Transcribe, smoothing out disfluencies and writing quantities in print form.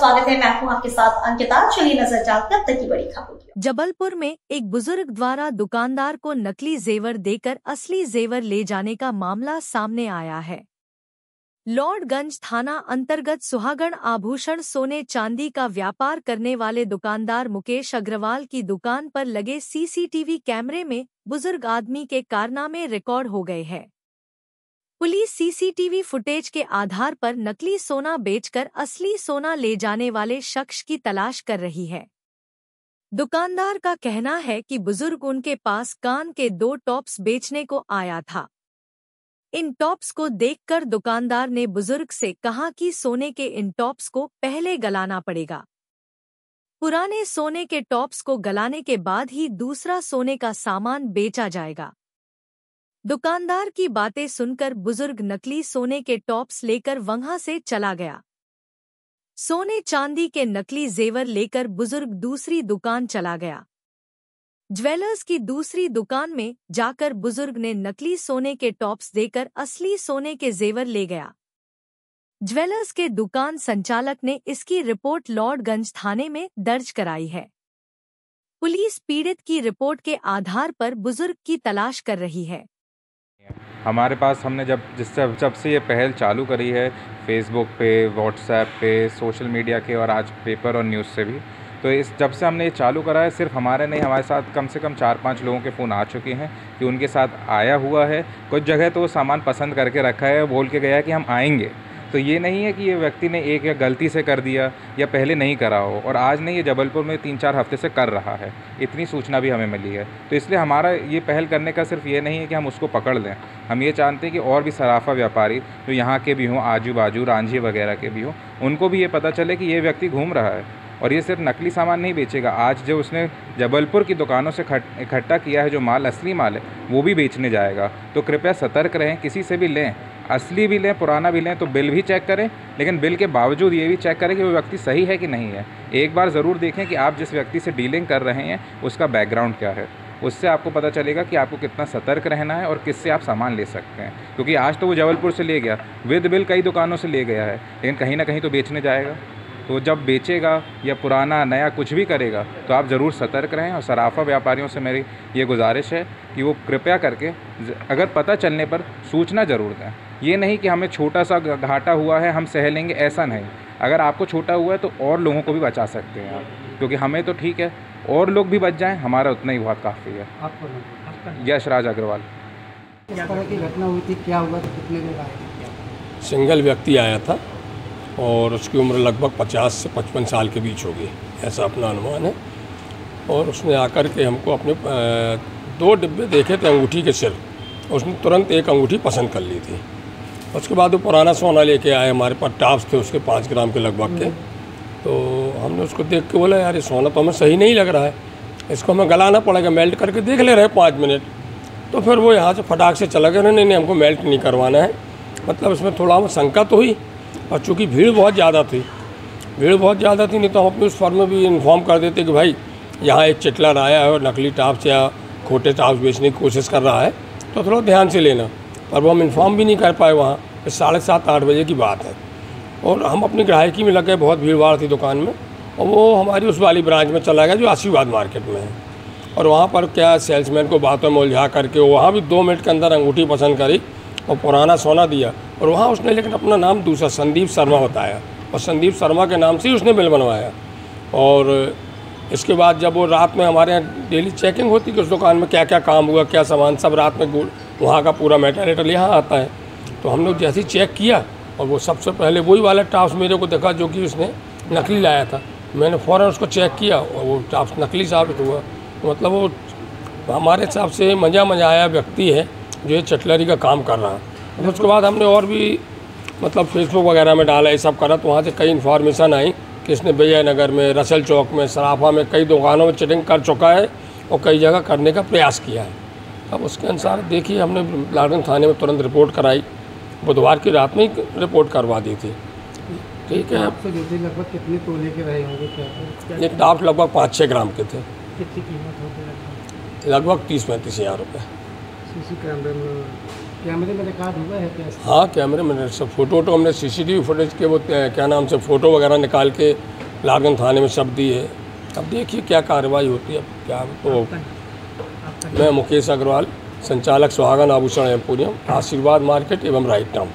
स्वागत है। मैं हूं आपके साथ अंकिता। चलिए नजर डालते हैं अब तक की बड़ी खबरों की। जबलपुर में एक बुजुर्ग द्वारा दुकानदार को नकली जेवर देकर असली जेवर ले जाने का मामला सामने आया है। लॉर्डगंज थाना अंतर्गत सुहागण आभूषण सोने चांदी का व्यापार करने वाले दुकानदार मुकेश अग्रवाल की दुकान पर लगे सीसीटीवी कैमरे में बुजुर्ग आदमी के कारनामे रिकॉर्ड हो गए हैं। पुलिस सीसीटीवी फुटेज के आधार पर नकली सोना बेचकर असली सोना ले जाने वाले शख्स की तलाश कर रही है। दुकानदार का कहना है कि बुजुर्ग उनके पास कान के 2 टॉप्स बेचने को आया था। इन टॉप्स को देखकर दुकानदार ने बुजुर्ग से कहा कि सोने के इन टॉप्स को पहले गलाना पड़ेगा। पुराने सोने के टॉप्स को गलाने के बाद ही दूसरा सोने का सामान बेचा जाएगा। दुकानदार की बातें सुनकर बुजुर्ग नकली सोने के टॉप्स लेकर वहां से चला गया। सोने चांदी के नकली जेवर लेकर बुजुर्ग दूसरी दुकान चला गया। ज्वेलर्स की दूसरी दुकान में जाकर बुजुर्ग ने नकली सोने के टॉप्स देकर असली सोने के जेवर ले गया। ज्वेलर्स के दुकान संचालक ने इसकी रिपोर्ट लॉर्डगंज थाने में दर्ज कराई है। पुलिस पीड़ित की रिपोर्ट के आधार पर बुजुर्ग की तलाश कर रही है। हमारे पास हमने जब से ये पहल चालू करी है फेसबुक पे, व्हाट्सएप पे, सोशल मीडिया के और आज पेपर और न्यूज़ से भी, तो जब से हमने ये चालू करा है सिर्फ हमारे नहीं, हमारे साथ कम से कम 4-5 लोगों के फ़ोन आ चुके हैं कि उनके साथ आया हुआ है। कुछ जगह तो वो सामान पसंद करके रखा है, बोल के गया है कि हम आएंगे। तो ये नहीं है कि ये व्यक्ति ने एक या गलती से कर दिया या पहले नहीं करा हो, और आज नहीं, ये जबलपुर में 3-4 हफ्ते से कर रहा है। इतनी सूचना भी हमें मिली है। तो इसलिए हमारा ये पहल करने का सिर्फ ये नहीं है कि हम उसको पकड़ लें। हम ये जानते हैं कि और भी सराफा व्यापारी जो यहाँ के भी हों, आजू बाजू रांझी वगैरह के भी हों, उनको भी ये पता चले कि ये व्यक्ति घूम रहा है और ये सिर्फ नकली सामान नहीं बेचेगा। आज जो उसने जबलपुर की दुकानों से इकट्ठा किया है जो माल, असली माल है, वो भी बेचने जाएगा। तो कृपया सतर्क रहें। किसी से भी लें, असली भी लें, पुराना भी लें, तो बिल भी चेक करें, लेकिन बिल के बावजूद ये भी चेक करें कि वो व्यक्ति सही है कि नहीं है। एक बार ज़रूर देखें कि आप जिस व्यक्ति से डीलिंग कर रहे हैं उसका बैकग्राउंड क्या है। उससे आपको पता चलेगा कि आपको कितना सतर्क रहना है और किससे आप सामान ले सकते हैं। क्योंकि आज तो वो जबलपुर से ले गया, विद बिल कई दुकानों से ले गया है, लेकिन कहीं ना कहीं तो बेचने जाएगा। तो जब बेचेगा या पुराना नया कुछ भी करेगा तो आप ज़रूर सतर्क रहें। और सराफा व्यापारियों से मेरी ये गुजारिश है कि वो कृपया करके अगर पता चलने पर सूचना ज़रूर दें। ये नहीं कि हमें छोटा सा घाटा हुआ है हम सह लेंगे, ऐसा नहीं। अगर आपको छोटा हुआ है तो और लोगों को भी बचा सकते हैं आप, क्योंकि हमें तो ठीक है, और लोग भी बच जाएँ, हमारा उतना ही बहुत काफ़ी है। यशराज अग्रवाल। किस तरह की घटना हुई थी, क्या हुआ, कितने लोग आए? सिंगल व्यक्ति आया था और उसकी उम्र लगभग 50 से 55 साल के बीच होगी, ऐसा अपना अनुमान है। और उसने आकर के हमको अपने 2 डिब्बे देखे थे अंगूठी के सिर, उसने तुरंत एक अंगूठी पसंद कर ली थी। उसके बाद वो पुराना सोना लेके आए, हमारे पास टॉप्स थे उसके 5 ग्राम के लगभग के। तो हमने उसको देख के बोला, यार ये सोना तो हमें सही नहीं लग रहा है, इसको हमें गलाना पड़ेगा, मेल्ट करके देख ले रहे 5 मिनट। तो फिर वो यहाँ से फटाक से चला गया, नहीं हमको मेल्ट नहीं करवाना है। मतलब इसमें थोड़ा हमें शंका तो हुई, और चूँकि भीड़ बहुत ज़्यादा थी, नहीं तो हम अपने उस फर्म में भी इन्फॉर्म कर देते कि भाई यहाँ एक चिटलर आया है और नकली टॉप्स या खोटे टॉप्स बेचने की कोशिश कर रहा है, तो थोड़ा ध्यान से लेना। पर वो हम इन्फॉर्म भी नहीं कर पाए वहाँ। 7:30-8 बजे की बात है, और हम अपनी ग्राहकी में लग गए, बहुत भीड़ भाड़ थी दुकान में। और वो हमारी उस वाली ब्रांच में चला गया जो आशीर्वाद मार्केट में है, और वहाँ पर क्या सेल्समैन को बातों में उलझा करके वहाँ भी 2 मिनट के अंदर अंगूठी पसंद करी और पुराना सोना दिया। और वहाँ उसने लेकिन अपना नाम दूसरा संदीप शर्मा बताया, और संदीप शर्मा के नाम से ही उसने बिल बनवाया। और इसके बाद जब वो रात में, हमारे यहाँ डेली चेकिंग होती कि उस दुकान में क्या क्या काम हुआ, क्या सामान, सब रात में वहाँ का पूरा मेटेरियल यहाँ आता है। तो हम लोग जैसे ही चेक किया, और वो सबसे पहले वही वाला टॉप्स मेरे को देखा जो कि उसने नकली लाया था। मैंने फ़ौरन उसको चेक किया और वो टॉप्स नकली साबित हुआ। मतलब वो हमारे हिसाब से मज़ा आया व्यक्ति है जो ये चटलरी का काम कर रहा है। उसके बाद हमने और भी मतलब फेसबुक वगैरह में डाला, ये सब करा, तो वहाँ से कई इन्फॉर्मेशन आई कि इसने विजयनगर में, रसल चौक में, सराफा में, कई दुकानों में चिटिंग कर चुका है और कई जगह करने का प्रयास किया है। अब उसके अनुसार देखिए, हमने लॉर्डगंज थाने में तुरंत रिपोर्ट कराई, बुधवार की रात में ही रिपोर्ट करवा दी थी। ठीक है। आपसे लगभग कितने तोले के रहे होंगे? क्या ये टॉप लगभग 5-6 ग्राम के थे। कितनी कीमत होती है? लगभग 30-35 हज़ार रुपये। सीसी कैमरे में कैमरे में रिकॉर्ड हुआ है क्या? हाँ, कैमरे में सब फ़ोटो तो हमने CCTV फुटेज के वो क्या नाम से फ़ोटो वगैरह निकाल के लालगंज थाने में सब दिए। अब देखिए क्या कार्रवाई होती है। क्या तो मैं मुकेश अग्रवाल, संचालक सुहागन आभूषण एम्पोरियम, आशीर्वाद मार्केट एवं राइट टाउन।